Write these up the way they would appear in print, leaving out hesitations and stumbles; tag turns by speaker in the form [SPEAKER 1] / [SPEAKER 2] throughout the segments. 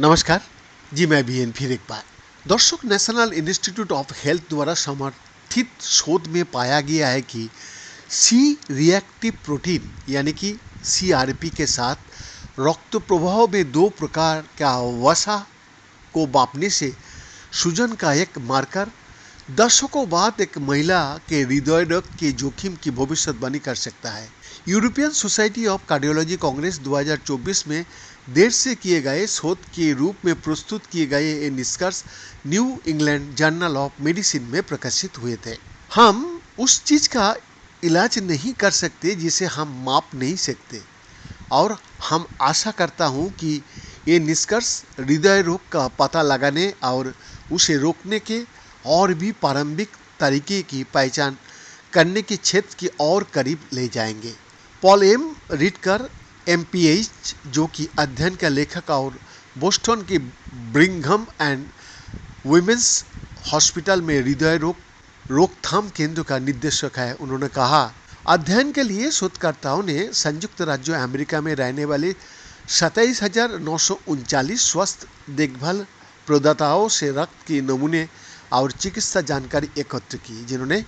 [SPEAKER 1] नमस्कार जी, मैं बीएन फिर एक बार। दर्शक, नेशनल इंस्टीट्यूट ऑफ हेल्थ द्वारा समर्थित शोध में पाया गया है कि सी रिएक्टिव प्रोटीन यानी कि सीआरपी के साथ रक्त प्रवाह में दो प्रकार का वसा को मापने से सूजन का एक मार्कर दशकों बाद एक महिला के हृदय रोग के जोखिम की भविष्यवाणी कर सकता है। European society of cardiology Congress 2024 में देर से किए गए शोध के रूप में प्रस्तुत किए गए ये निष्कर्ष new England journal of medicine में प्रकाशित हुए थे। हम उस चीज का इलाज नहीं कर सकते जिसे हम माप नहीं सकते, और हम आशा करता हूं कि ये निष्कर्ष हृदय रोग का पता लगाने और उसे रोकने के और भी प्रारंभिक तरीके की पहचान करने के क्षेत्र की और करीब ले जाएंगे। पॉल एम रिटकर एमपीएच, जो कि अध्ययन का लेखक और बोस्टन के ब्रिंघम एंड वुमेन्स हॉस्पिटल में हृदय रोग रोकथाम केंद्र का निदेशक है, उन्होंने कहा, अध्ययन के लिए शोधकर्ताओं ने संयुक्त राज्य अमेरिका में रहने वाले 27,939 स्वास्थ्य देखभाल प्रदाताओं से रक्त के नमूने और चिकित्सा जानकारी एकत्र की, जिन्होंने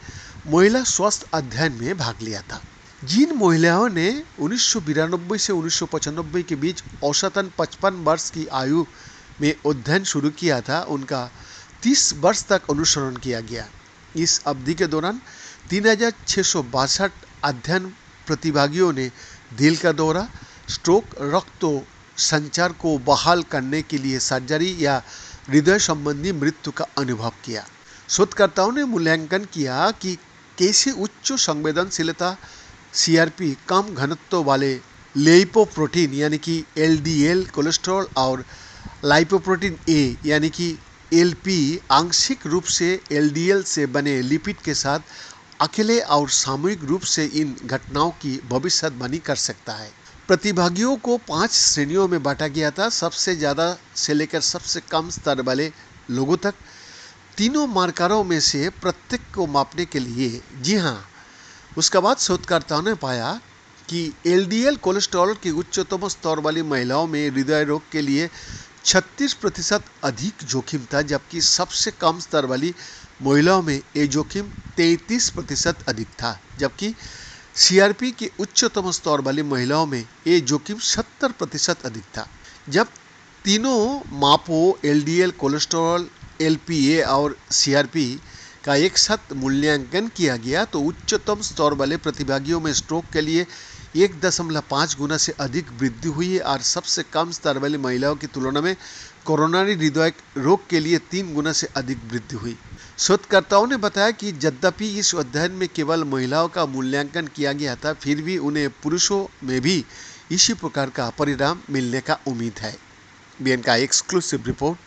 [SPEAKER 1] महिला स्वास्थ्य अध्ययन में भाग लिया था। जिन महिलाओं ने 1992 से 1995 के बीच औसतन 55 वर्ष की आयु में अध्ययन शुरू किया था, उनका 30 वर्ष तक अनुसरण किया गया। इस अवधि के दौरान 3,662 अध्ययन प्रतिभागियों ने दिल का दौरा, स्ट्रोक, रक्त संचार को बहाल करने के लिए सर्जरी या हृदय संबंधी मृत्यु का अनुभव किया। शोधकर्ताओं ने मूल्यांकन किया कि कैसे उच्च संवेदनशीलता सीआरपी, कम घनत्व वाले लिपोप्रोटीन यानी कि एलडीएल कोलेस्ट्रॉल और लाइपोप्रोटीन ए यानी कि एलपी आंशिक रूप से एलडीएल से बने लिपिड के साथ अकेले और सामूहिक रूप से इन घटनाओं की भविष्यवाणी कर सकता है। प्रतिभागियों को 5 श्रेणियों में बांटा गया था, सबसे ज़्यादा से लेकर सबसे कम स्तर वाले लोगों तक। तीनों मार्करों में से प्रत्येक को मापने के लिए, जी हाँ, उसके बाद शोधकर्ताओं ने पाया कि एलडीएल कोलेस्ट्रॉल के उच्चतम स्तर वाली महिलाओं में हृदय रोग के लिए 36% अधिक जोखिम था, जबकि सबसे कम स्तर वाली महिलाओं में ये जोखिम 33% अधिक था, जबकि सीआरपी के उच्चतम स्तर वाली महिलाओं में ये जोखिम 70% अधिक था। जब तीनों मापों एलडीएल कोलेस्ट्रॉल, एलपीए और सीआरपी का एक साथ मूल्यांकन किया गया तो उच्चतम स्तर वाले प्रतिभागियों में स्ट्रोक के लिए 1.5 गुना से अधिक वृद्धि हुई और सबसे कम स्तर वाली महिलाओं की तुलना में कोरोनरी हृदय रोग के लिए 3 गुना से अधिक वृद्धि हुई। शोधकर्ताओं ने बताया कि यद्यपि इस अध्ययन में केवल महिलाओं का मूल्यांकन किया गया था, फिर भी उन्हें पुरुषों में भी इसी प्रकार का परिणाम मिलने का उम्मीद है। बीएन का एक्सक्लूसिव रिपोर्ट।